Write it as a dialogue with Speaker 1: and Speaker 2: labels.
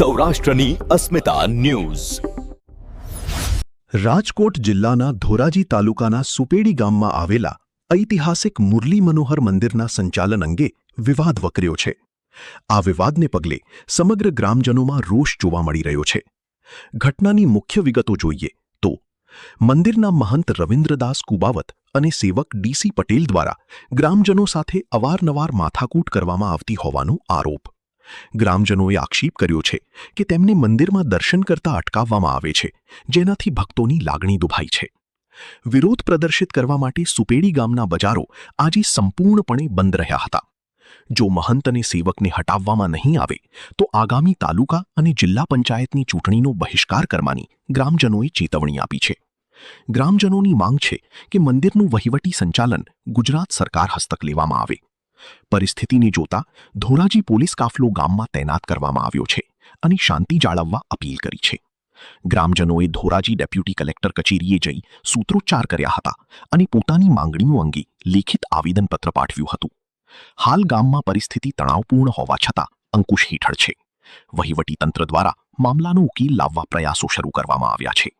Speaker 1: સૌરાષ્ટ્રની અસ્મિતા ન્યૂઝ।
Speaker 2: રાજકોટ જિલ્લાના ધોરાજી તાલુકાના સુપેડી ગામમાં આવેલા ઐતિહાસિક મુરલી મનોહર મંદિરના સંચાલન અંગે વિવાદ વકર્યો છે। આ વિવાદને પગલે સમગ્ર ગ્રામજનોમાં રોષ જોવા મળી રહ્યો છે। ઘટનાની મુખ્ય વિગતો જોઈએ તો મંદિરના મહંત રવિન્દ્રદાસ કુબાવત અને સેવક ડીસી પટેલ દ્વારા ગ્રામજનો સાથે અવારનવાર માથાકૂટ કરવામાં આવતી હોવાનો આરોપ। ગ્રામજનોએ આક્ષેપ કર્યો છે કે તેમને મંદિરમાં દર્શન કરતા અટકાવવામાં આવે છે, જેનાથી ભક્તોની લાગણી દુભાઈ છે। વિરોધ પ્રદર્શિત કરવા માટે સુપેડી ગામના બજારો આજે સંપૂર્ણપણે બંધ રહ્યા હતા। જો મહંત અને સેવકને હટાવવામાં નહીં આવે તો આગામી તાલુકા અને જિલ્લા પંચાયતની ચૂંટણીનો બહિષ્કાર કરવાની ગ્રામજનોએ ચેતવણી આપી છે। ગ્રામજનોની માંગ છે કે મંદિરનું વહીવટી સંચાલન ગુજરાત સરકાર હસ્તક લેવામાં આવે। પરિસ્થિતિને જોતા ધોરાજી પોલીસ કાફલો ગામમાં તૈનાત કરવામાં આવ્યો છે અને શાંતિ જાળવવા અપીલ કરી છે। ગ્રામજનોએ ધોરાજી ડેપ્યુટી કલેક્ટર કચેરીએ જઈ સૂત્રોચ્ચાર કર્યા હતા અને પોતાની માંગણીઓ અંગે લેખિત આવેદનપત્ર પાઠવ્યું હતું। હાલ ગામમાં પરિસ્થિતિ તણાવપૂર્ણ હોવા છતાં અંકુશ હેઠળ છે। વહીવટી તંત્ર દ્વારા મામલાનો ઉકેલ લાવવા પ્રયાસો શરૂ કરવામાં આવ્યા છે।